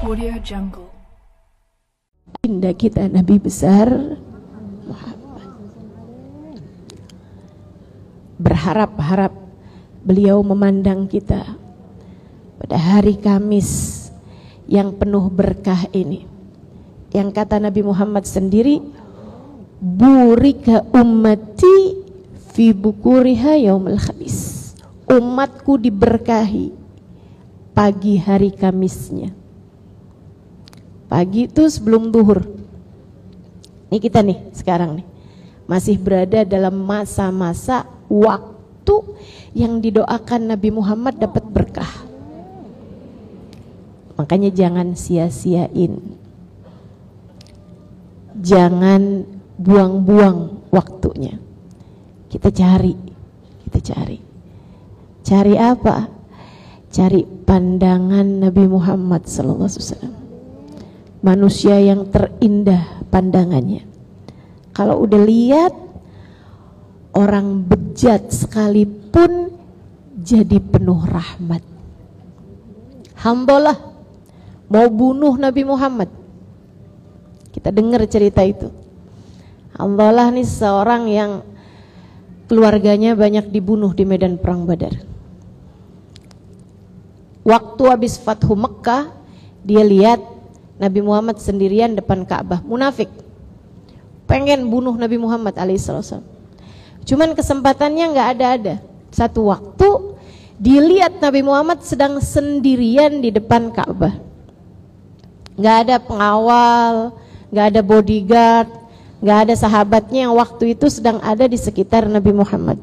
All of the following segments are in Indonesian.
Audio Jungle. Indah kita Nabi besar Muhammad. Berharap-harap beliau memandang kita pada hari Kamis yang penuh berkah ini, yang kata Nabi Muhammad sendiri, burika ummati fi bukuriha yaumul khamis. Umatku diberkahi pagi hari Kamisnya. Pagi itu sebelum duhur. Ini kita nih sekarang nih masih berada dalam masa-masa waktu yang didoakan Nabi Muhammad dapat berkah. Makanya jangan sia-siain, jangan buang-buang waktunya. Kita cari apa? Cari pandangan Nabi Muhammad SAW. Manusia yang terindah pandangannya. Kalau udah lihat orang bejat sekalipun jadi penuh rahmat. Hambalah mau bunuh Nabi Muhammad. Kita dengar cerita itu. Hambalah nih seorang yang keluarganya banyak dibunuh di medan perang Badar. Waktu habis Fathu Mekah, dia lihat Nabi Muhammad sendirian depan Ka'bah, munafik, pengen bunuh Nabi Muhammad alaihissalam. Cuman kesempatannya nggak ada. Satu waktu dilihat Nabi Muhammad sedang sendirian di depan Ka'bah, nggak ada pengawal, nggak ada bodyguard, nggak ada sahabatnya yang waktu itu sedang ada di sekitar Nabi Muhammad.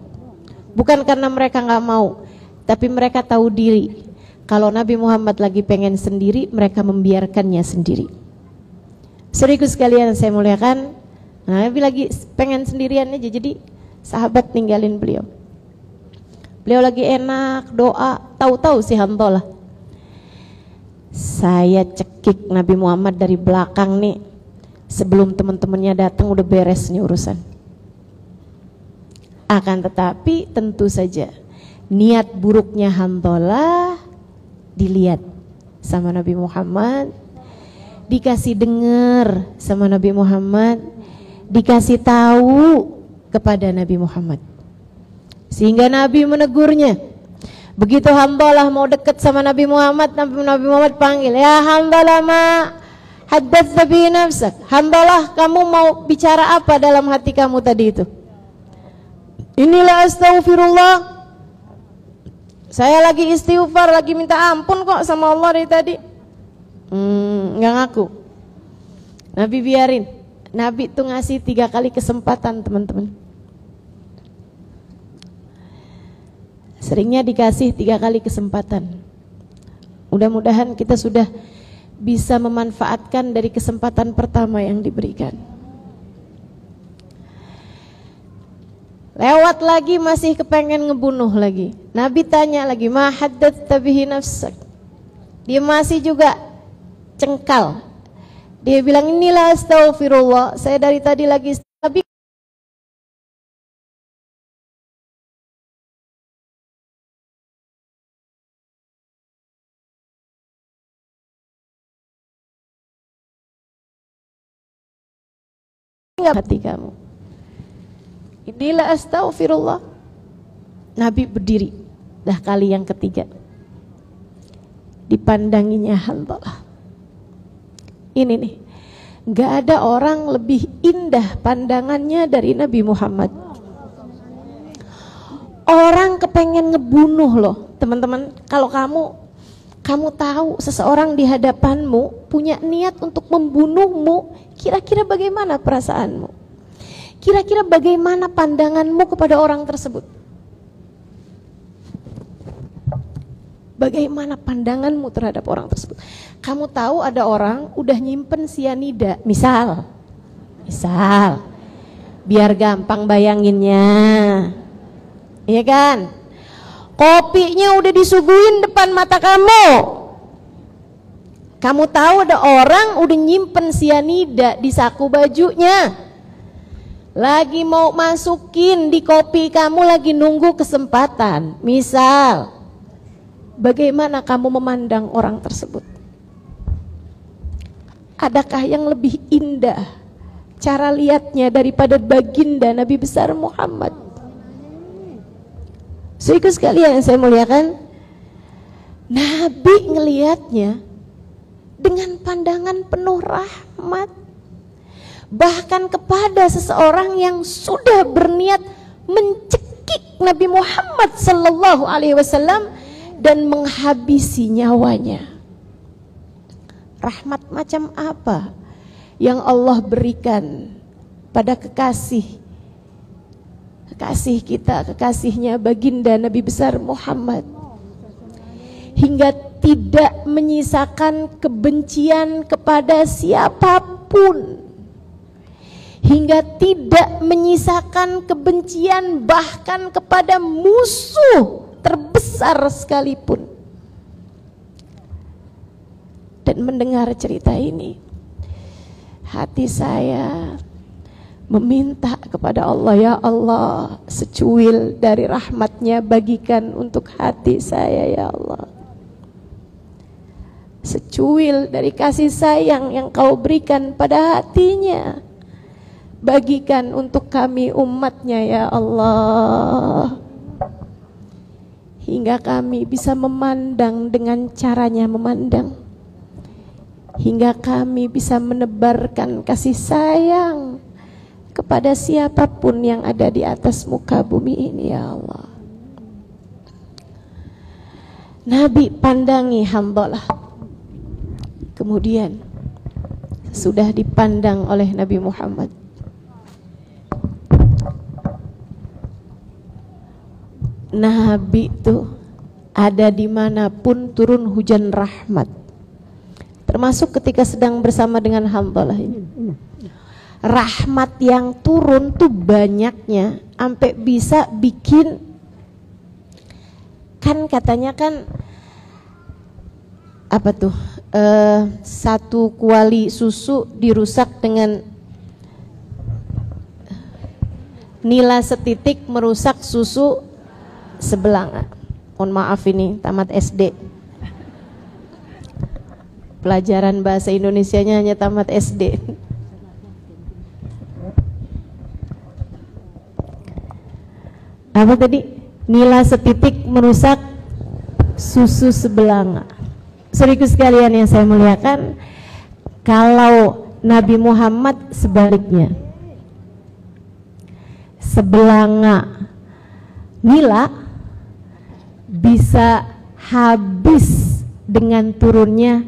Bukan karena mereka nggak mau, tapi mereka tahu diri. Kalau Nabi Muhammad lagi pengen sendiri, mereka membiarkannya sendiri. Saudaraku sekalian saya muliakan, Nabi lagi pengen sendirian aja, jadi sahabat ninggalin beliau. Beliau lagi enak doa, tahu-tahu si Hanzalah. Saya cekik Nabi Muhammad dari belakang nih, sebelum teman-temannya datang udah beres nih urusan. Akan tetapi tentu saja niat buruknya Hanzalah dilihat sama Nabi Muhammad, dikasih dengar sama Nabi Muhammad, dikasih tahu kepada Nabi Muhammad, sehingga Nabi menegurnya. Begitu Hanzalah mau dekat sama Nabi Muhammad, Nabi Muhammad panggil, ya Hanzalah, ma haddatsa bi nafsak. Hanzalah, kamu mau bicara apa dalam hati kamu tadi itu? Inilah astaghfirullah, saya lagi istighfar, lagi minta ampun kok sama Allah dari tadi. Nggak ngaku. Nabi biarin. Nabi tuh ngasih 3 kali kesempatan, teman-teman. Seringnya dikasih 3 kali kesempatan. Mudah-mudahan kita sudah bisa memanfaatkan dari kesempatan pertama yang diberikan. Lewat lagi masih kepengen ngebunuh lagi. Nabi tanya lagi, ma haddatsa bihi nafsak. Dia masih juga cengkal. Dia bilang, inilah astaghfirullah, saya dari tadi lagi. Tapi enggak hati kamu. Inilah astaghfirullah. Nabi berdiri, dah kali yang ketiga. Dipandanginya Hanzalah. Ini nih, gak ada orang lebih indah pandangannya dari Nabi Muhammad. Orang kepengen ngebunuh loh, teman-teman. Kalau kamu tahu seseorang di hadapanmu punya niat untuk membunuhmu, kira-kira bagaimana perasaanmu? Kira-kira bagaimana pandanganmu kepada orang tersebut? Bagaimana pandanganmu terhadap orang tersebut? Kamu tahu ada orang udah nyimpen sianida, misal, biar gampang bayanginnya, iya kan? Kopinya udah disuguhin depan mata kamu. Kamu tahu ada orang udah nyimpen sianida di saku bajunya, lagi mau masukin di kopi kamu, lagi nunggu kesempatan. Misal, bagaimana kamu memandang orang tersebut? adakah yang lebih indah cara lihatnya daripada baginda Nabi besar Muhammad? Saudaraku sekalian yang saya muliakan, Nabi ngelihatnya dengan pandangan penuh rahmat, bahkan kepada seseorang yang sudah berniat mencekik Nabi Muhammad sallallahu alaihi wasallam dan menghabisi nyawanya. Rahmat macam apa yang Allah berikan pada kekasih kita, kekasihnya baginda Nabi besar Muhammad, hingga tidak menyisakan kebencian kepada siapapun, hingga tidak menyisakan kebencian bahkan kepada musuh terbesar sekalipun. Dan mendengar cerita ini, hati saya meminta kepada Allah, ya Allah, secuil dari rahmatnya bagikan untuk hati saya, ya Allah. Secuil dari kasih sayang yang kau berikan pada hatinya, bagikan untuk kami umatnya, ya Allah. Hingga kami bisa memandang dengan caranya memandang, hingga kami bisa menebarkan kasih sayang kepada siapapun yang ada di atas muka bumi ini, ya Allah. Nabi pandangi Hanzalah, kemudian sudah dipandang oleh Nabi Muhammad. Nabi itu ada dimanapun turun hujan rahmat, termasuk ketika sedang bersama dengan Hanzalah ini. Rahmat yang turun tuh banyaknya, sampai bisa bikin, kan katanya kan apa tuh, satu kuali susu dirusak dengan nila setitik merusak susu sebelanga. Mohon maaf ini tamat SD, pelajaran bahasa Indonesianya hanya tamat SD. Apa tadi? Nila setitik merusak susu sebelanga. Saudaraku sekalian yang saya muliakan, kalau Nabi Muhammad sebaliknya, sebelanga nila bisa habis dengan turunnya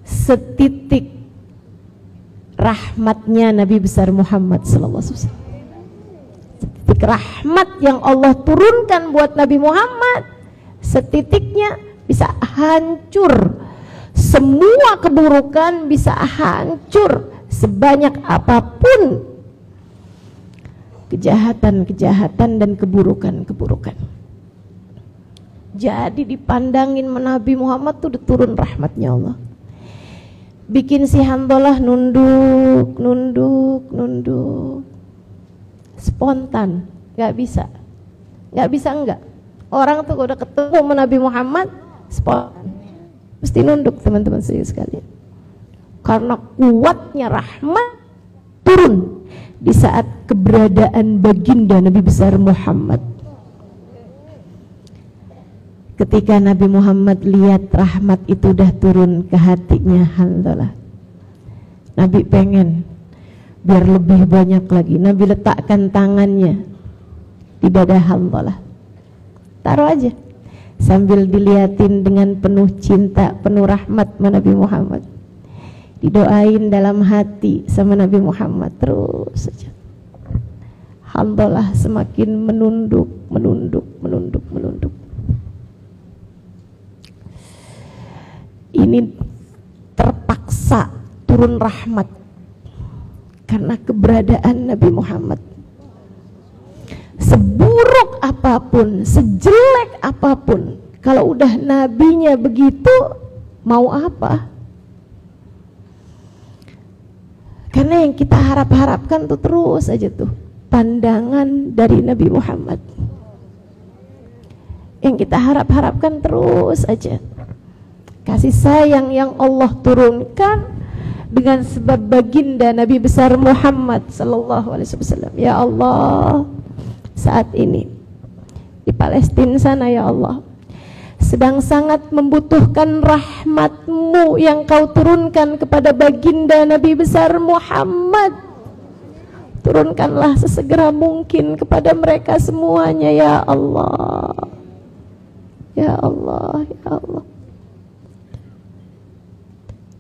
setitik rahmatnya Nabi besar Muhammad sallallahu alaihi wasallam. Setitik rahmat yang Allah turunkan buat Nabi Muhammad, setitiknya bisa hancur. Semua keburukan bisa hancur sebanyak apapun kejahatan-kejahatan dan keburukan-keburukan. Jadi dipandangin Nabi Muhammad tuh turun rahmatnya Allah. Bikin si Hanzalah nunduk. Spontan, nggak bisa enggak. Orang tuh udah ketemu sama Nabi Muhammad, spontan, mesti nunduk, teman-teman sekalian. Karena kuatnya rahmat turun di saat keberadaan baginda Nabi besar Muhammad. Ketika Nabi Muhammad lihat rahmat itu udah turun ke hatinya Hanzalah, Nabi pengen biar lebih banyak lagi. Nabi letakkan tangannya di dada Hanzalah, taruh aja, sambil diliatin dengan penuh cinta, penuh rahmat sama Nabi Muhammad. Didoain dalam hati sama Nabi Muhammad terus saja. Hanzalah semakin menunduk. Ini terpaksa turun rahmat karena keberadaan Nabi Muhammad. Seburuk apapun, sejelek apapun, kalau udah nabinya begitu, mau apa? Karena yang kita harapkan tuh terus aja tuh pandangan dari Nabi Muhammad. Yang kita harapkan terus aja kasih sayang yang Allah turunkan dengan sebab baginda Nabi besar Muhammad sallallahu alaihi wasallam. Ya Allah, saat ini di Palestina sana ya Allah sedang sangat membutuhkan rahmat-Mu yang Kau turunkan kepada baginda Nabi besar Muhammad. Turunkanlah sesegera mungkin kepada mereka semuanya ya Allah. Ya Allah, ya Allah.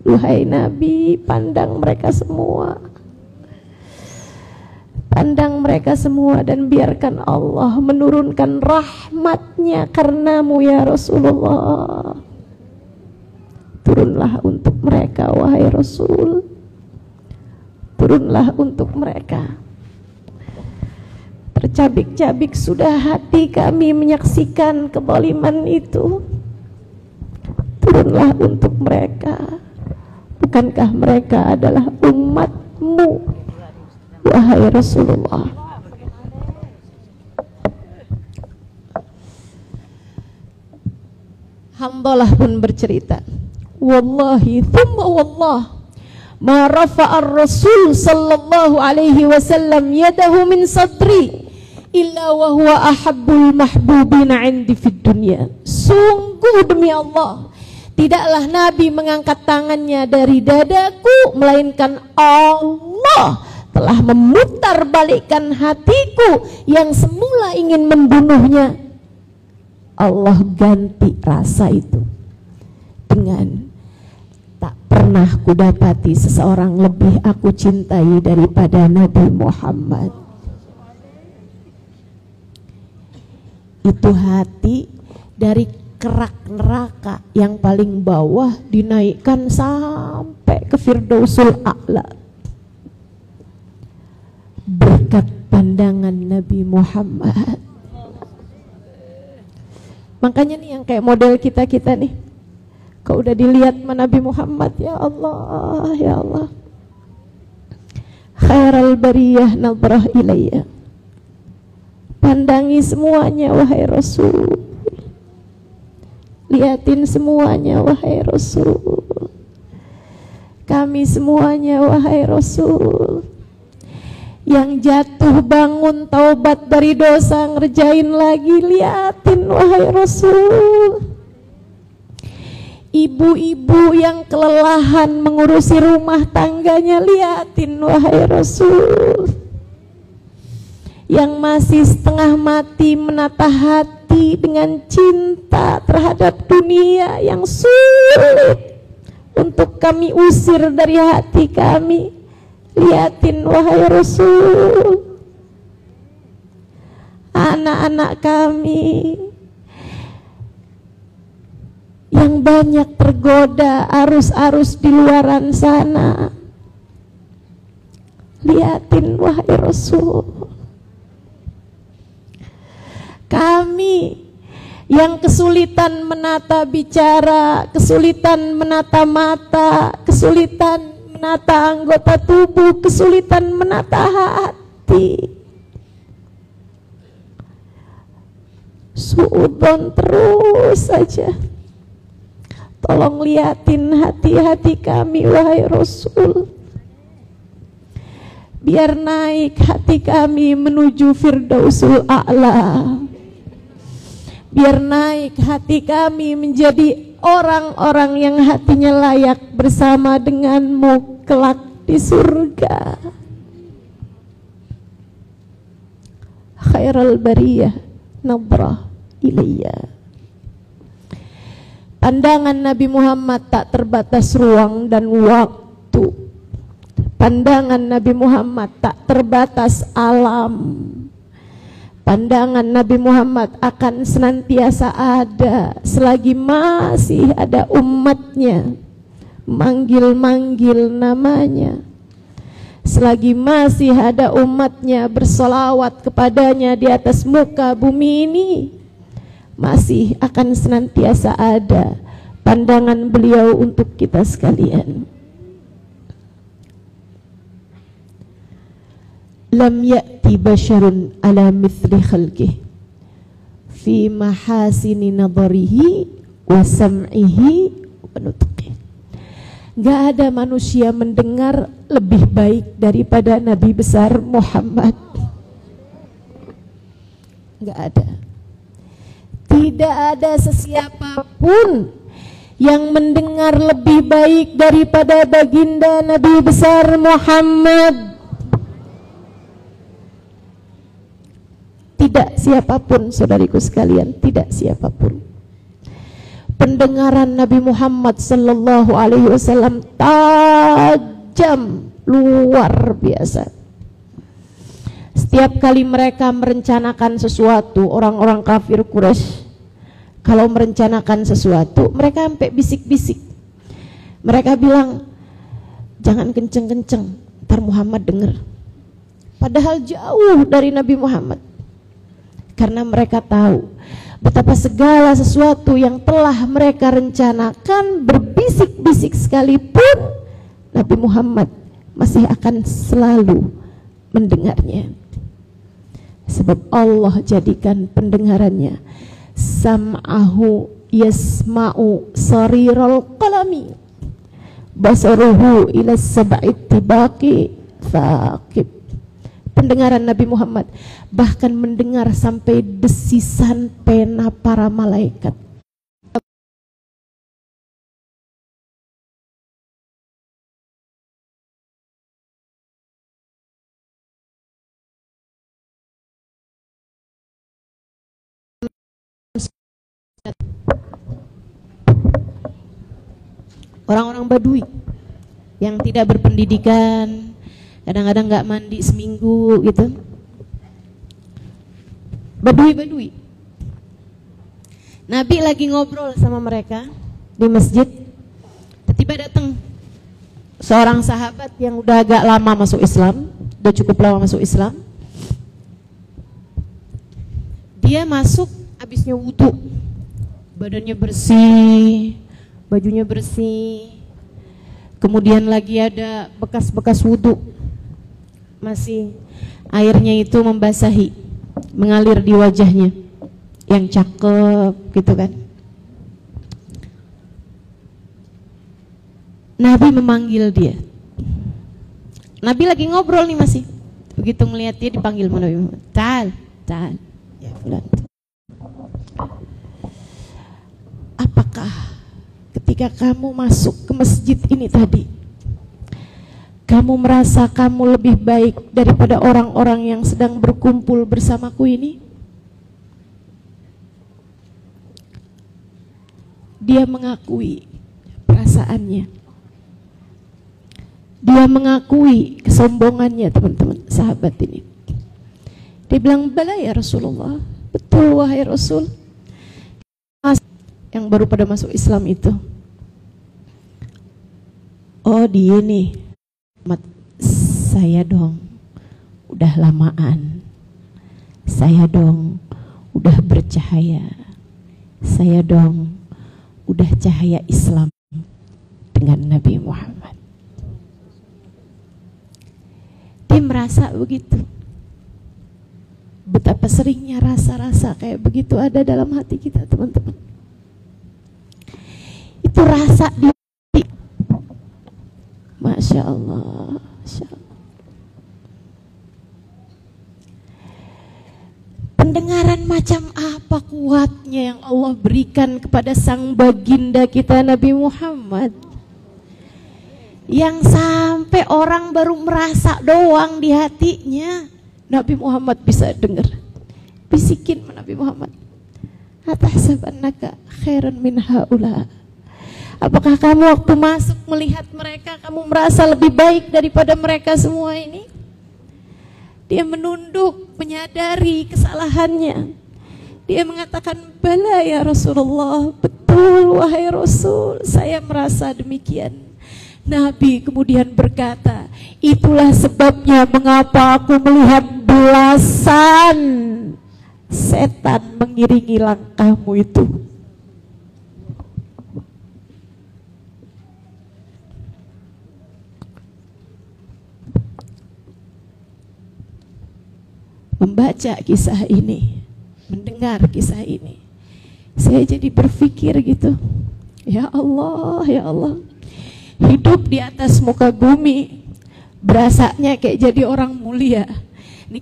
Duhai Nabi, pandang mereka semua. Pandang mereka semua dan biarkan Allah menurunkan rahmat-Nya karenamu ya Rasulullah. Turunlah untuk mereka wahai Rasul. Turunlah untuk mereka. Tercabik-cabik sudah hati kami menyaksikan kezaliman itu. Turunlah untuk mereka. Bukankah mereka adalah umat-Mu wahai Rasulullah? Hamdalah pun bercerita, wallahi thumma wallah ma rafa'a ar-rasul sallallahu alaihi wasallam yadahu min sadri illa wa huwa ahabbul mahbubina 'indi fid dunya. Sungguh demi Allah, tidaklah Nabi mengangkat tangannya dari dadaku, melainkan Allah telah memutar balikkan hatiku yang semula ingin membunuhnya. Allah ganti rasa itu dengan tak pernah kudapati seseorang lebih aku cintai daripada Nabi Muhammad. Itu hati dari kerak neraka yang paling bawah dinaikkan sampai ke Firdausul A'la berkat pandangan Nabi Muhammad. Makanya nih yang kayak model kita-kita nih, kau udah dilihat sama Nabi Muhammad, ya Allah, ya Allah. Khairal bariyah nadrah ilayya. Pandangi semuanya wahai Rasul. Lihatin semuanya wahai Rasul. Kami semuanya wahai Rasul. Yang jatuh bangun taubat dari dosa, ngerjain lagi, liatin wahai Rasul. Ibu-ibu yang kelelahan mengurusi rumah tangganya, liatin wahai Rasul. Yang masih setengah mati menata hati dengan cinta terhadap dunia yang sulit untuk kami usir dari hati kami, liatin wahai Rasul. Anak-anak kami yang banyak tergoda arus-arus di luaran sana, liatin wahai Rasul. Kami yang kesulitan menata bicara, kesulitan menata mata, kesulitan menata anggota tubuh, kesulitan menata hati, suudzon terus saja. Tolong liatin hati-hati kami wahai Rasul. Biar naik hati kami menuju Firdausul A'la. Biar naik hati kami menjadi orang-orang yang hatinya layak bersama denganmu kelak di surga. Khairal bariyah nadrah ilayya. Pandangan Nabi Muhammad tak terbatas ruang dan waktu. Pandangan Nabi Muhammad tak terbatas alam. Pandangan Nabi Muhammad akan senantiasa ada selagi masih ada umatnya manggil-manggil namanya, selagi masih ada umatnya bersolawat kepadanya di atas muka bumi ini, masih akan senantiasa ada pandangan beliau untuk kita sekalian. Lam ya'ti basyarun ala mithli khalqih fi mahasini nadharihi wa sam'ihi wa nutqih. Gak ada manusia mendengar lebih baik daripada Nabi besar Muhammad. Gak ada. Tidak ada sesiapapun yang mendengar lebih baik daripada baginda Nabi besar Muhammad. Tidak siapapun, saudariku sekalian, tidak siapapun. Pendengaran Nabi Muhammad sallallahu alaihi wasallam tajam, luar biasa. Setiap kali mereka merencanakan sesuatu, orang-orang kafir Quraisy kalau merencanakan sesuatu, mereka sampai bisik-bisik. Mereka bilang, jangan kenceng-kenceng, ntar Muhammad dengar. Padahal jauh dari Nabi Muhammad. Karena mereka tahu betapa segala sesuatu yang telah mereka rencanakan, berbisik-bisik sekalipun, Nabi Muhammad masih akan selalu mendengarnya. Sebab Allah jadikan pendengarannya sam'ahu yasma'u sariral qalami basaruhu ila sab'i tibaqi thaqib. Pendengaran Nabi Muhammad bahkan mendengar sampai desisan pena para malaikat. Orang-orang Badui yang tidak berpendidikan, kadang-kadang nggak mandi seminggu gitu. Badui. Nabi lagi ngobrol sama mereka di masjid, tiba-tiba datang seorang sahabat yang udah agak lama masuk Islam, udah cukup lama masuk Islam. Dia masuk habisnya wudu, badannya bersih, bajunya bersih, kemudian lagi ada bekas-bekas wudu, masih airnya itu membasahi, mengalir di wajahnya, yang cakep gitu kan. Nabi memanggil dia. Nabi lagi ngobrol nih masih, begitu ngelihat dia dipanggil Nabi Muhammad, Ta'al, ya fulan. Apakah ketika kamu masuk ke masjid ini tadi, kamu merasa kamu lebih baik daripada orang-orang yang sedang berkumpul bersamaku ini? Dia mengakui perasaannya. Dia mengakui kesombongannya, teman-teman, sahabat ini. Dia bilang, bala ya Rasulullah, betul wahai Rasul. Yang baru pada masuk Islam itu, oh dia nih, saya dong udah lamaan, saya dong udah bercahaya, saya dong udah cahaya Islam dengan Nabi Muhammad. Dia merasa begitu. Betapa seringnya rasa-rasa kayak begitu ada dalam hati kita, teman-teman. Itu rasa di hati. Masya Allah, Masya Allah. Pendengaran macam apa kuatnya yang Allah berikan kepada sang baginda kita Nabi Muhammad, yang sampai orang baru merasa doang di hatinya, Nabi Muhammad bisa dengar. Bisikin Nabi Muhammad, atahsabannaka khairan min haula. Apakah kamu waktu masuk melihat mereka, kamu merasa lebih baik daripada mereka semua ini? Dia menunduk, menyadari kesalahannya. Dia mengatakan, bala ya Rasulullah, betul wahai Rasul, saya merasa demikian. Nabi kemudian berkata, itulah sebabnya mengapa aku melihat belasan setan mengiringi langkahmu itu. Membaca kisah ini, mendengar kisah ini, saya jadi berpikir gitu, ya Allah, ya Allah, hidup di atas muka bumi, berasanya kayak jadi orang mulia. Ini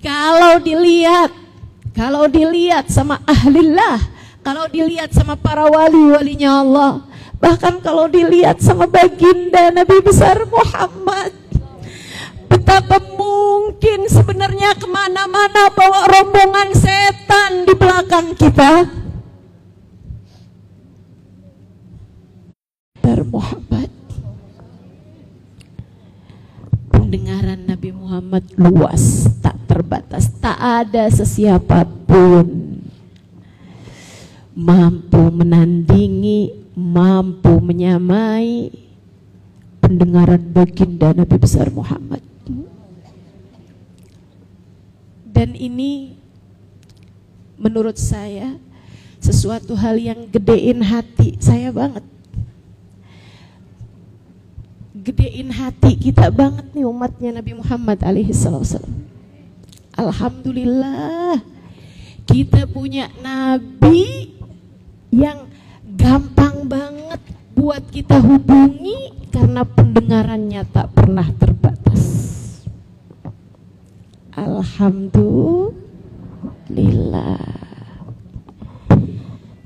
kalau dilihat sama ahlillah, kalau dilihat sama para wali-walinya Allah, bahkan kalau dilihat sama baginda Nabi besar Muhammad, betapa mungkin sebenarnya kemana-mana bawa rombongan setan di belakang kita. Muhammad, pendengaran Nabi Muhammad luas, tak terbatas, tak ada sesiapapun mampu menandingi, mampu menyamai pendengaran baginda Nabi besar Muhammad. Dan ini menurut saya sesuatu hal yang gedein hati saya banget. Gedein hati kita banget nih umatnya Nabi Muhammad alaihi salam. Alhamdulillah kita punya Nabi yang gampang banget buat kita hubungi karena pendengarannya tak pernah terbatas. Alhamdulillah.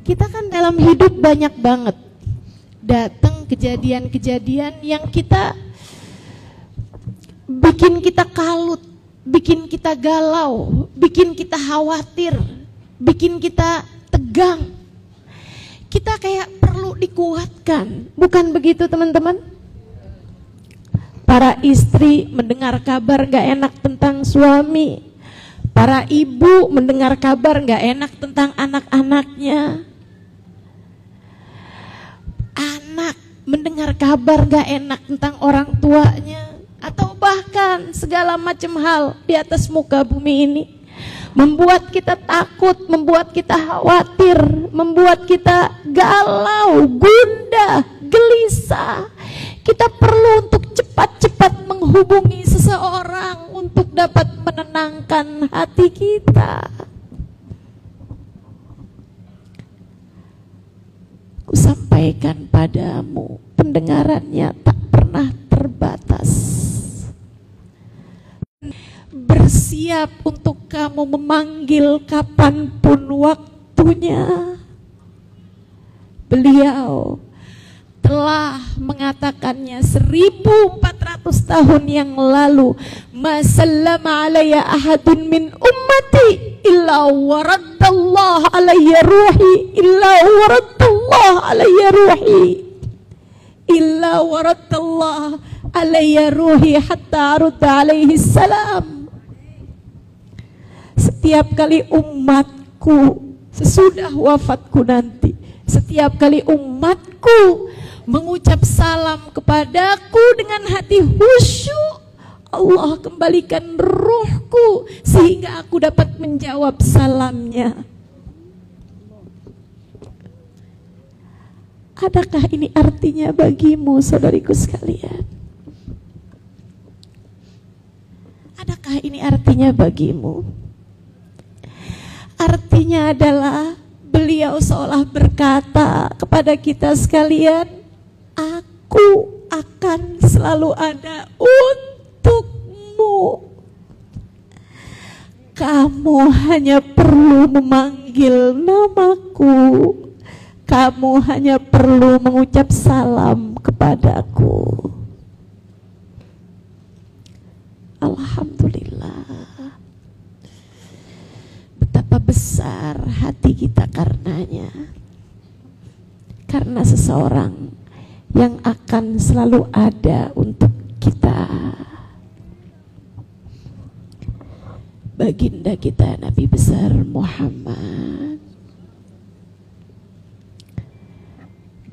Kita kan dalam hidup banyak banget datang kejadian-kejadian yang bikin kita kalut, bikin kita galau, bikin kita khawatir, bikin kita tegang. Kita kayak perlu dikuatkan, bukan begitu teman-teman? Para istri mendengar kabar gak enak tentang suami, para ibu mendengar kabar gak enak tentang anak-anaknya, anak mendengar kabar gak enak tentang orang tuanya, atau bahkan segala macam hal di atas muka bumi ini membuat kita takut, membuat kita khawatir, membuat kita galau, gundah, gelisah. Kita perlu untuk cepat-cepat menghubungi seseorang untuk dapat menenangkan hati kita. Kusampaikan padamu, pendengarannya tak pernah terbatas. Bersiap untuk kamu memanggil kapanpun waktunya. Beliau telah mengatakannya 1400 tahun yang lalu, ma sallama alayya ahadun min ummati illa waraddallahu alayya ruhi, illa waraddallahu alayya ruhi, illa waraddallahu alayya ruhi hatta arudda alaihi salam. Setiap kali umatku sesudah wafatku nanti, setiap kali umatku mengucap salam kepadaku dengan hati khusyuk, Allah kembalikan ruhku sehingga aku dapat menjawab salamnya. Adakah ini artinya bagimu, saudariku sekalian? Adakah ini artinya bagimu? Artinya adalah beliau seolah berkata kepada kita sekalian, aku akan selalu ada untukmu. Kamu hanya perlu memanggil namaku. Kamu hanya perlu mengucap salam kepadaku. Alhamdulillah. Betapa besar hati kita karenanya. Karena seseorang yang akan selalu ada untuk kita. Baginda kita Nabi besar Muhammad.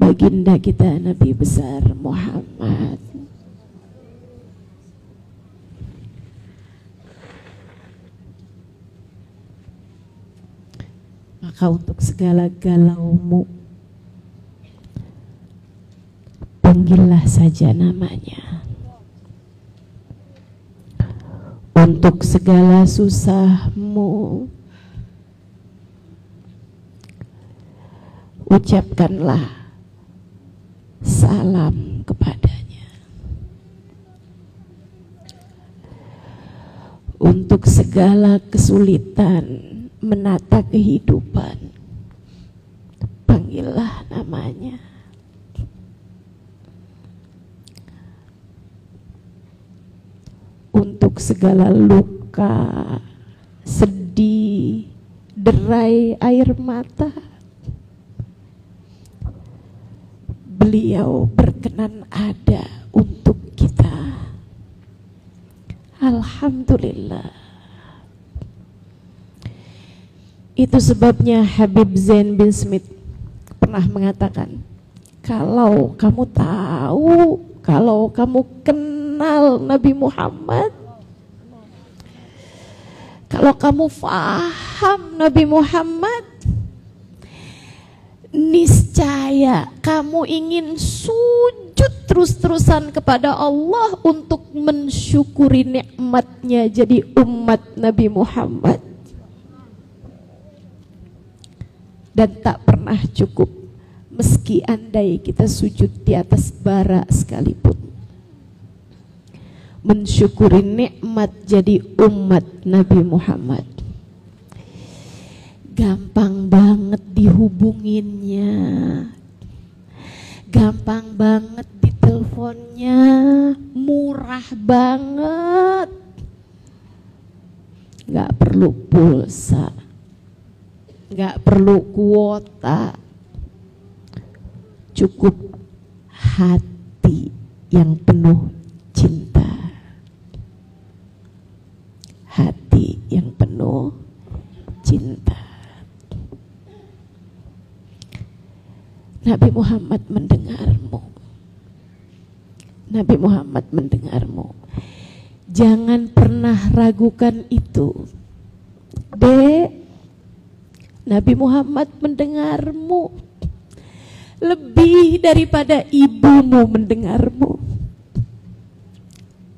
Baginda kita Nabi besar Muhammad. Maka untuk segala galaumu, panggillah saja namanya. Untuk segala susahmu, ucapkanlah salam kepadanya. segala kesulitan menata kehidupan, panggillah namanya. Untuk segala luka, sedih, derai air mata, beliau berkenan ada untuk kita. Alhamdulillah. Itu sebabnya Habib Zain bin Smith pernah mengatakan, kalau kamu tahu, kalau kamu kenal Nabi Muhammad, kalau kamu faham Nabi Muhammad, niscaya kamu ingin sujud terus-terusan kepada Allah untuk mensyukuri nikmatnya jadi umat Nabi Muhammad. Dan tak pernah cukup meski andai kita sujud di atas bara sekalipun, mensyukuri nikmat jadi umat Nabi Muhammad. Gampang banget dihubunginnya, gampang banget diteleponnya, murah banget, gak perlu pulsa, gak perlu kuota, cukup hati yang penuh cinta, hati yang penuh cinta. Nabi Muhammad mendengarmu, Nabi Muhammad mendengarmu. Jangan pernah ragukan itu, Dek. Nabi Muhammad mendengarmu lebih daripada ibumu mendengarmu.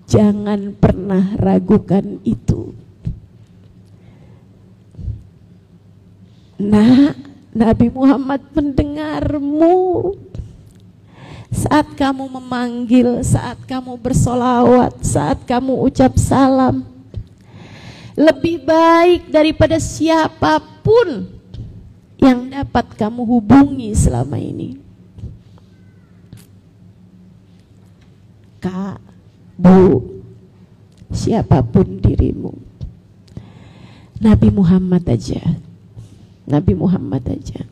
Jangan pernah ragukan itu. Nah, Nabi Muhammad mendengarmu saat kamu memanggil, saat kamu bersolawat, saat kamu ucap salam. Lebih baik daripada siapapun yang dapat kamu hubungi selama ini. Kak, Bu, siapapun dirimu, Nabi Muhammad aja, Nabi Muhammad aja,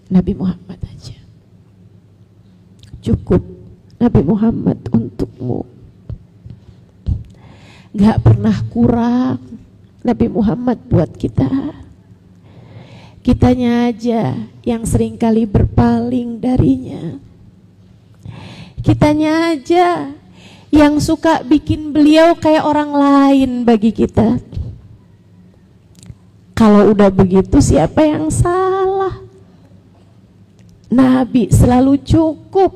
Nabi Muhammad aja. Cukup Nabi Muhammad untukmu. Gak pernah kurang Nabi Muhammad buat kita. Kitanya aja yang seringkali berpaling darinya. Kitanya aja yang suka bikin beliau kayak orang lain bagi kita. Kalau udah begitu, siapa yang salah? Nabi selalu cukup,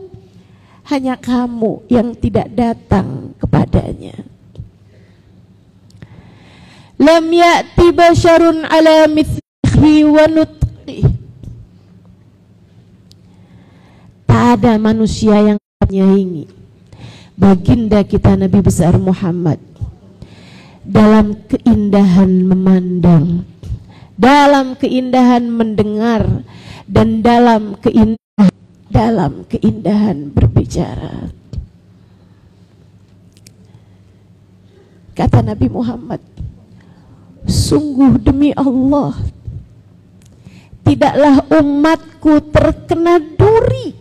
hanya kamu yang tidak datang kepadanya. Lam ya'ti basyarun ala mithlihi wa nutqi. Tak ada manusia yang menyaingi baginda kita Nabi besar Muhammad dalam keindahan memandang, dalam keindahan mendengar, dan dalam keindahan berbicara. Kata Nabi Muhammad, sungguh demi Allah, tidaklah umatku terkena duri,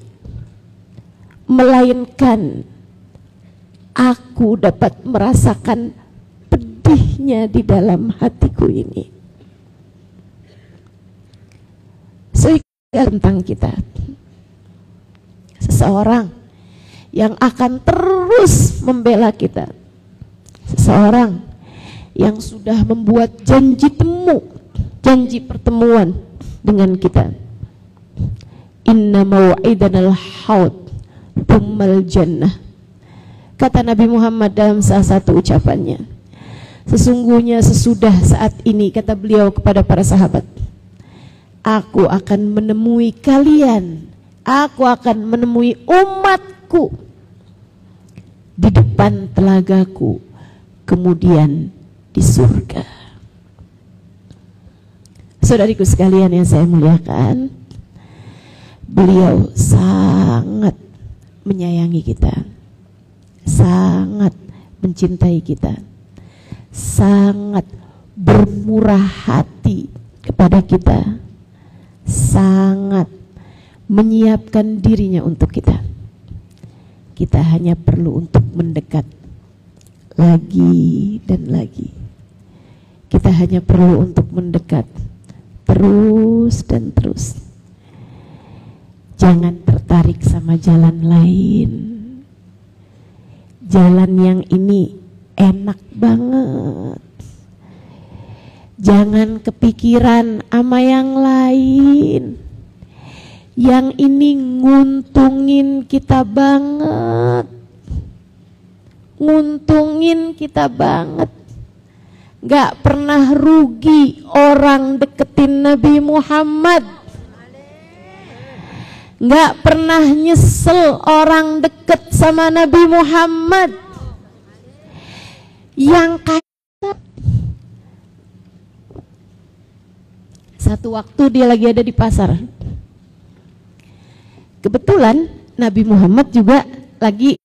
melainkan aku dapat merasakan pedihnya di dalam hatiku ini. Tentang kita, seseorang yang akan terus membela kita, seseorang yang sudah membuat janji temu, janji pertemuan dengan kita. Inna mau'idanal haud thummal jannah. Kata Nabi Muhammad dalam salah satu ucapannya, sesungguhnya sesudah saat ini, kata beliau kepada para sahabat, aku akan menemui kalian, aku akan menemui umatku di depan telagaku, kemudian di surga. Saudariku sekalian yang saya muliakan, beliau sangat menyayangi kita, sangat mencintai kita, sangat bermurah hati kepada kita, sangat menyiapkan dirinya untuk kita. Kita hanya perlu untuk mendekat lagi dan lagi. Kita hanya perlu untuk mendekat terus dan terus. Jangan tertarik sama jalan lain. Jalan yang ini enak banget. Jangan kepikiran sama yang lain. Yang ini nguntungin kita banget. Nguntungin kita banget. Gak pernah rugi orang deketin Nabi Muhammad. Gak pernah nyesel orang deket sama Nabi Muhammad. Yang kaya, satu waktu dia lagi ada di pasar. Kebetulan Nabi Muhammad juga lagi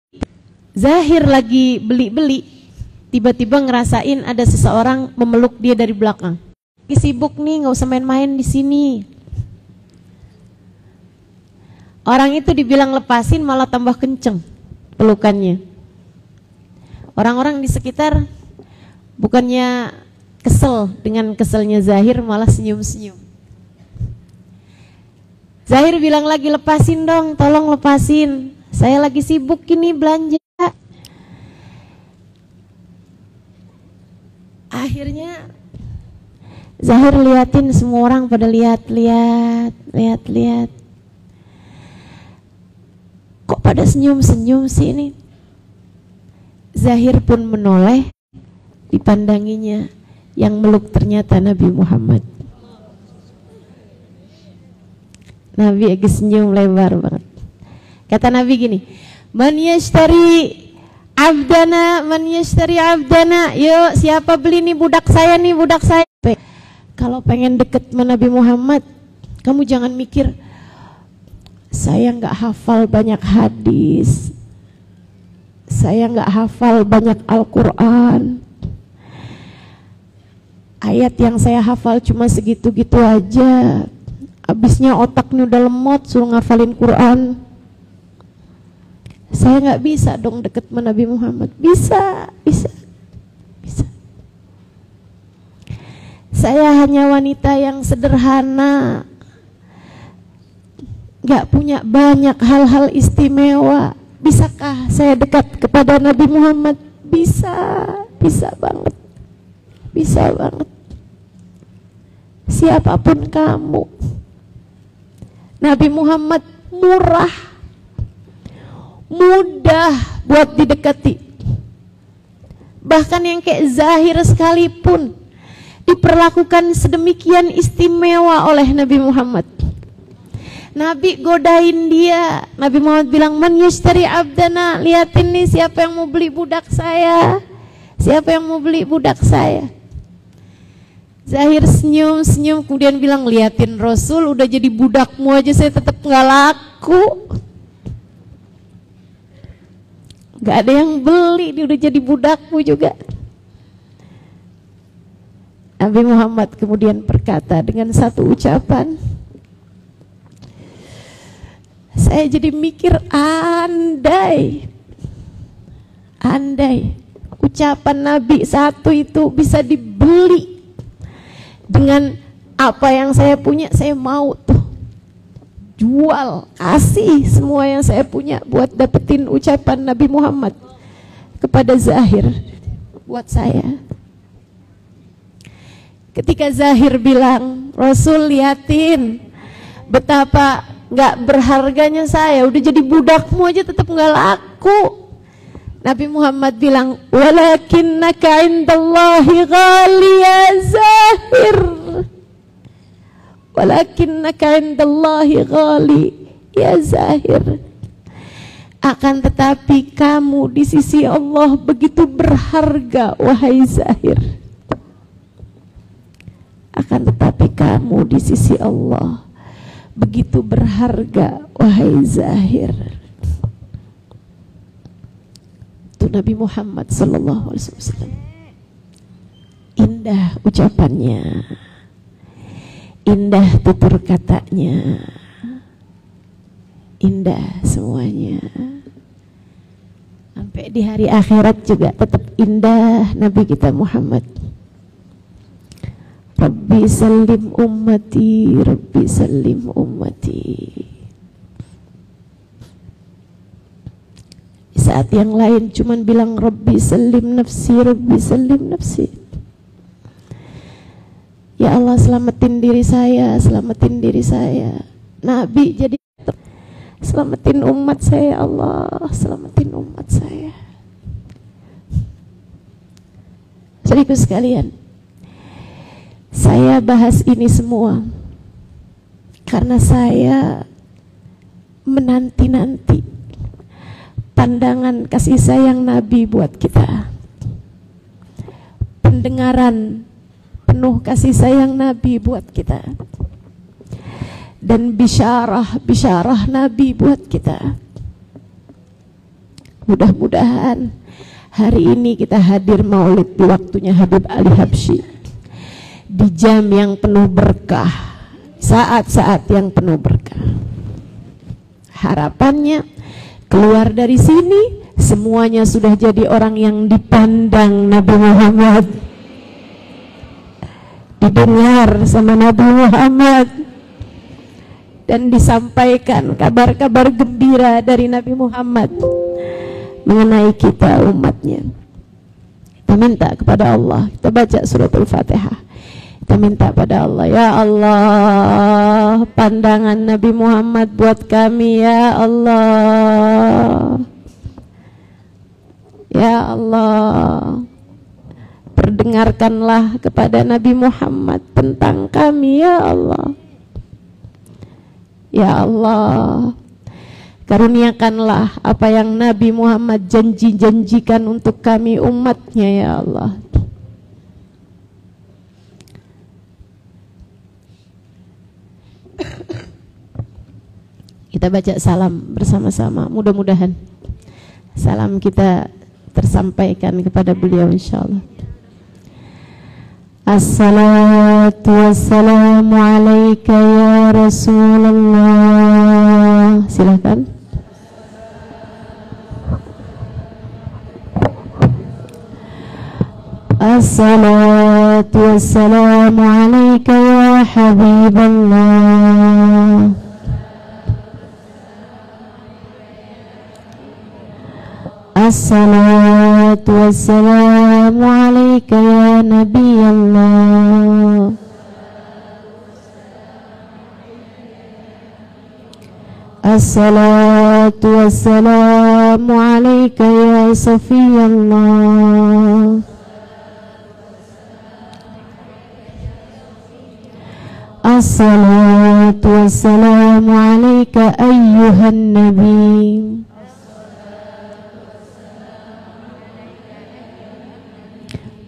zahir, lagi beli-beli. Tiba-tiba ngerasain ada seseorang memeluk dia dari belakang. Lagi sibuk nih, nggak usah main-main di sini. Orang itu dibilang lepasin malah tambah kenceng pelukannya. Orang-orang di sekitar bukannya kesel dengan keselnya Zahir, malah senyum-senyum. Zahir bilang lagi, lepasin dong, tolong lepasin. Saya lagi sibuk ini belanja. Akhirnya Zahir liatin, semua orang pada lihat-lihat. Kok pada senyum-senyum sih ini? Zahir pun menoleh, dipandanginya. Yang meluk ternyata Nabi Muhammad. Nabi agak senyum lebar banget. Kata Nabi gini, man yashtari abdana, man yashtari abdana. Yuk, siapa beli nih budak saya nih, budak saya. Kalau pengen deket sama Nabi Muhammad, kamu jangan mikir, saya nggak hafal banyak hadis, saya nggak hafal banyak Al-Quran, ayat yang saya hafal cuma segitu-gitu aja, abisnya otaknya udah lemot suruh ngafalin Quran. Saya nggak bisa dong deket sama Nabi Muhammad. Bisa. Saya hanya wanita yang sederhana, gak punya banyak hal-hal istimewa. Bisakah saya dekat kepada Nabi Muhammad? Bisa banget. Siapapun kamu, Nabi Muhammad murah, mudah buat didekati. Bahkan yang kayak Zahir sekalipun diperlakukan sedemikian istimewa oleh Nabi Muhammad. Nabi godain dia. Nabi Muhammad bilang, man yashtari abdana, liatin nih siapa yang mau beli budak saya. Zahir senyum-senyum kemudian bilang, liatin Rasul, udah jadi budakmu aja saya tetap nggak laku. Gak ada yang beli, dia udah jadi budakmu juga. Nabi Muhammad kemudian berkata dengan satu ucapan, saya jadi mikir, andai ucapan Nabi satu itu bisa dibeli dengan apa yang saya punya, saya mau tuh jual, kasih semua yang saya punya buat dapetin ucapan Nabi Muhammad kepada Zahir buat saya. Ketika Zahir bilang, Rasul liatin betapa gak berharganya saya, udah jadi budakmu aja tetap gak laku. Nabi Muhammad bilang, walakinnaka indallahi ghali ya Zahir, walakinnaka indallahi ghali ya Zahir. Akan tetapi kamu di sisi Allah begitu berharga, wahai Zahir. Akan tetapi kamu di sisi Allah begitu berharga, wahai Zahir. Itu Nabi Muhammad sallallahu alaihi wasallam. Indah ucapannya, indah tutur katanya, indah semuanya. Sampai di hari akhirat juga tetap indah Nabi kita Muhammad. Rabbi salim ummati, Rabbi salim ummati. Di saat yang lain cuman bilang Rabbi salim nafsi, Rabbi salim nafsi. Ya Allah, selamatin diri saya, selamatin diri saya. Nabi jadi selamatin umat saya, ya Allah, selamatin umat saya. Saudaraku sekalian, saya bahas ini semua karena saya menanti-nanti pandangan kasih sayang Nabi buat kita, pendengaran penuh kasih sayang Nabi buat kita, dan bisyarah Nabi buat kita. Mudah-mudahan hari ini kita hadir maulid di waktunya Habib Ali Habsyi, di jam yang penuh berkah, saat-saat yang penuh berkah. Harapannya keluar dari sini semuanya sudah jadi orang yang dipandang Nabi Muhammad, didengar sama Nabi Muhammad, dan disampaikan kabar-kabar gembira dari Nabi Muhammad mengenai kita umatnya. Kita minta kepada Allah, kita baca suratul Fatihah, kita minta pada Allah, ya Allah, pandangan Nabi Muhammad buat kami, ya Allah, ya Allah, perdengarkanlah kepada Nabi Muhammad tentang kami, ya Allah. Ya Allah, karuniakanlah apa yang Nabi Muhammad janjikan untuk kami umatnya, ya Allah. Kita baca salam bersama-sama, mudah-mudahan salam kita tersampaikan kepada beliau insyaallah. Assalatu wassalamu alaika ya Rasulullah. Silakan. Assalatu wassalamu alaika ya Habiballah. Assalatu wassalamu alaika ya Nabi Allah. Assalatu wassalamu alaika ya Safiyallah. Assalatu wassalamu alaika ayyuhan Nabi.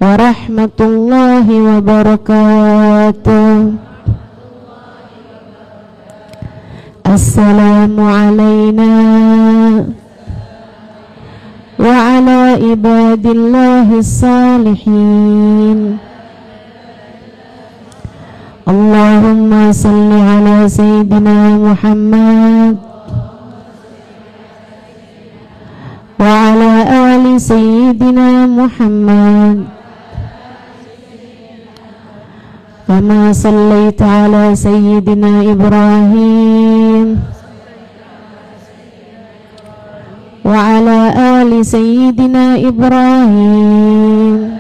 Warahmatullahi wabarakatuh. Assalamu alayna wa ala ibadillahi salihin. Allahumma salli ala Sayyidina Muhammad wa ala ali Sayyidina Muhammad kama sallaita ala Sayyidina Ibrahim wa ala ali Sayyidina Ibrahim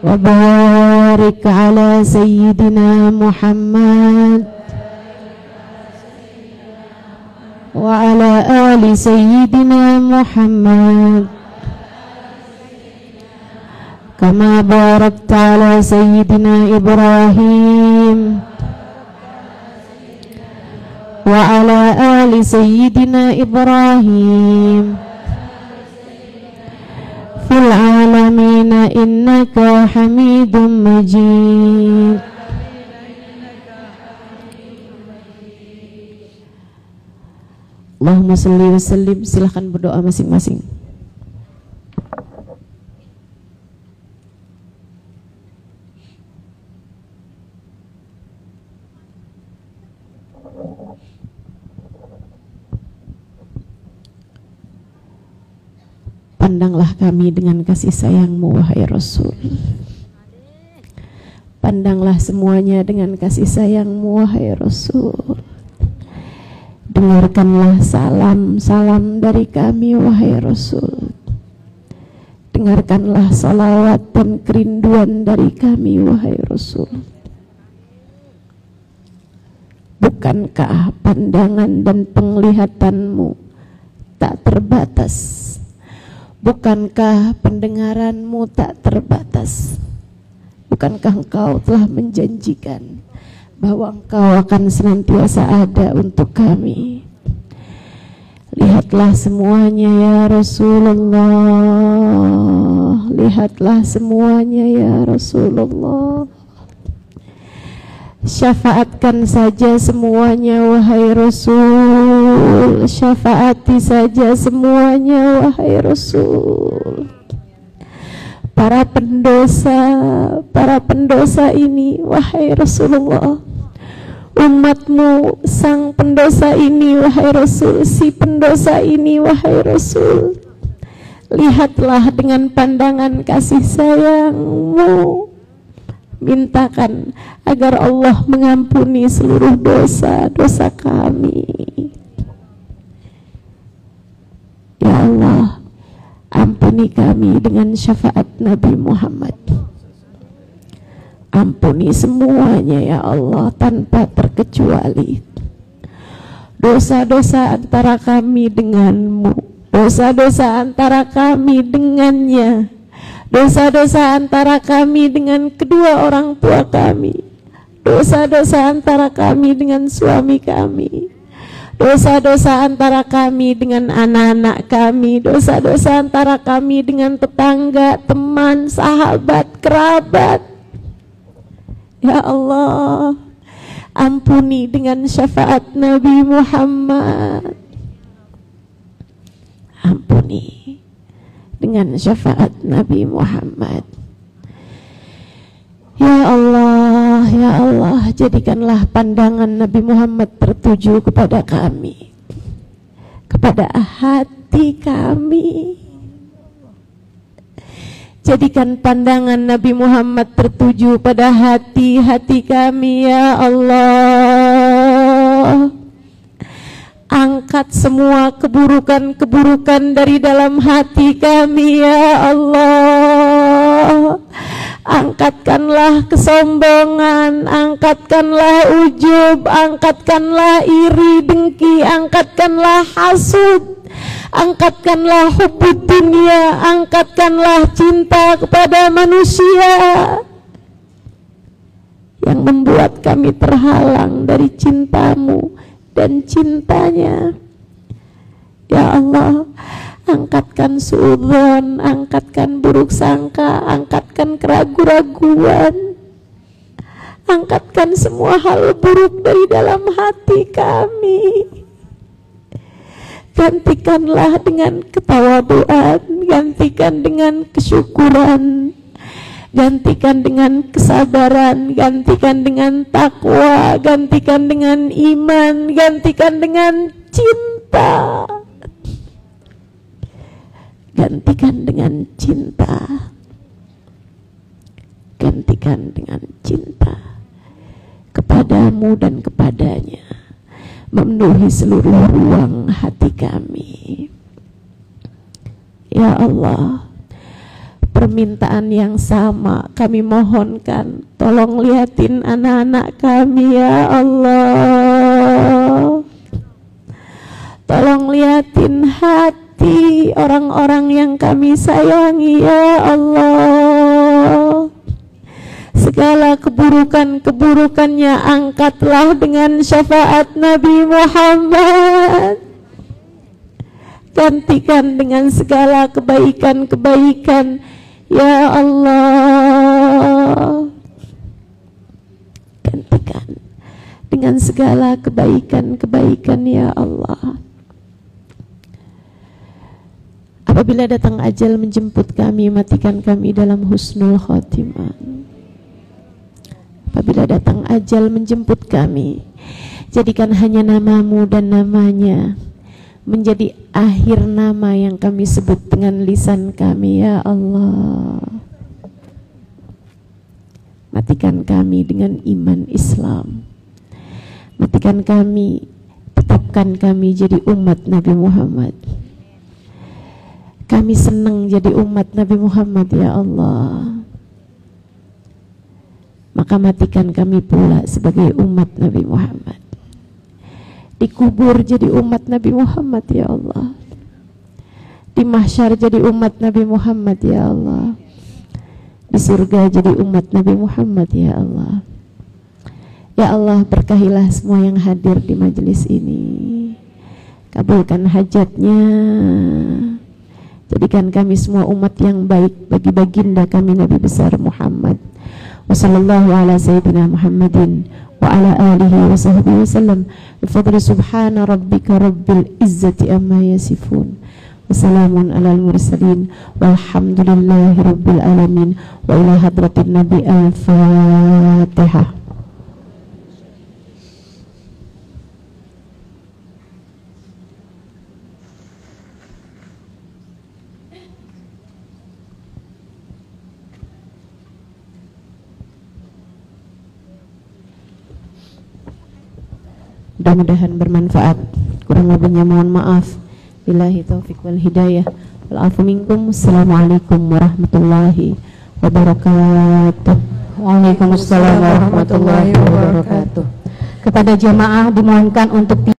wa barik ala Sayyidina Muhammad wa ala ali Sayyidina Muhammad kama barakta ala Sayyidina Ibrahim wa ala ali sayyidina Ibrahim fil alamina innaka hamidum majid. Allahumma salli wa sallim. Silahkan berdoa masing-masing. Pandanglah kami dengan kasih sayang-Mu, wahai Rasul. Pandanglah semuanya dengan kasih sayang-Mu, wahai Rasul. Dengarkanlah salam-salam dari kami, wahai Rasul. Dengarkanlah salawat dan kerinduan dari kami, wahai Rasul. Bukankah pandangan dan penglihatan-Mu tak terbatas? Bukankah pendengaran-Mu tak terbatas? Bukankah Engkau telah menjanjikan bahwa Engkau akan senantiasa ada untuk kami? Lihatlah semuanya ya Rasulullah. Lihatlah semuanya ya Rasulullah. Syafaatkan saja semuanya, wahai Rasul. Syafaati saja semuanya, wahai Rasul. Para pendosa ini, wahai Rasulullah. Umatmu, sang pendosa ini, wahai Rasul. Si pendosa ini, wahai Rasul. Lihatlah dengan pandangan kasih sayang-Mu. Mintakan agar Allah mengampuni seluruh dosa-dosa kami. Ya Allah, ampuni kami dengan syafaat Nabi Muhammad. Ampuni semuanya ya Allah tanpa terkecuali. Dosa-dosa antara kami denganmu, dosa-dosa antara kami dengannya, dosa-dosa antara kami dengan kedua orang tua kami, dosa-dosa antara kami dengan suami kami, dosa-dosa antara kami dengan anak-anak kami, dosa-dosa antara kami dengan tetangga, teman, sahabat, kerabat. Ya Allah, ampuni dengan syafaat Nabi Muhammad. Ampuni dengan syafaat Nabi Muhammad. Ya Allah, jadikanlah pandangan Nabi Muhammad tertuju kepada kami, kepada hati kami. Jadikan pandangan Nabi Muhammad tertuju pada hati-hati kami, ya Allah. Angkat semua keburukan-keburukan dari dalam hati kami, ya Allah. Angkatkanlah kesombongan, angkatkanlah ujub, angkatkanlah iri dengki, angkatkanlah hasud, angkatkanlah hubbud dunia, angkatkanlah cinta kepada manusia yang membuat kami terhalang dari cinta-Mu dan cintanya. Ya Allah, angkatkan suudzon, angkatkan buruk sangka, angkatkan keraguan-raguan, angkatkan semua hal buruk dari dalam hati kami. Gantikanlah dengan ketawaduan, gantikan dengan kesyukuran, gantikan dengan kesabaran, gantikan dengan takwa, gantikan dengan iman, gantikan dengan cinta, gantikan dengan cinta, gantikan dengan cinta kepadamu dan kepadanya, memenuhi seluruh ruang hati kami. Ya Allah, permintaan yang sama kami mohonkan, tolong lihatin anak-anak kami ya Allah. Tolong lihatin hati orang-orang yang kami sayangi ya Allah. segala keburukan-keburukannya angkatlah dengan syafaat Nabi Muhammad. Gantikan dengan segala kebaikan-kebaikan ya Allah. Gantikan dengan segala kebaikan-kebaikan ya Allah. Apabila datang ajal menjemput kami, matikan kami dalam husnul khotimah. Apabila datang ajal menjemput kami, jadikan hanya namamu dan namanya menjadi akhir nama yang kami sebut dengan lisan kami ya Allah. Matikan kami dengan iman Islam. Matikan kami, tetapkan kami jadi umat Nabi Muhammad. Kami senang jadi umat Nabi Muhammad ya Allah. Maka matikan kami pula sebagai umat Nabi Muhammad. Dikubur jadi umat Nabi Muhammad ya Allah. Di mahsyar jadi umat Nabi Muhammad ya Allah. Di surga jadi umat Nabi Muhammad ya Allah. Ya Allah, berkahilah semua yang hadir di majelis ini. Kabulkan hajatnya. Jadikan kami semua umat yang baik bagi baginda kami Nabi besar Muhammad. Wassallallahu ala sayyidina Muhammadin wa ala alihi wa sahbihi wasallam. Bifadli subhana rabbika rabbil izzati amma yasifun. Wassalamun alal mursalin walhamdulillahi rabbil alamin. Wa ila hadratin nabi al-fatihah. Mudah-mudahan bermanfaat. Kurang lebihnya mohon maaf. Billahi taufiq wal hidayah. Wal afu minkum. Assalamualaikum warahmatullahi wabarakatuh. Waalaikumsalam warahmatullahi wabarakatuh. Kepada jamaah dimohonkan untuk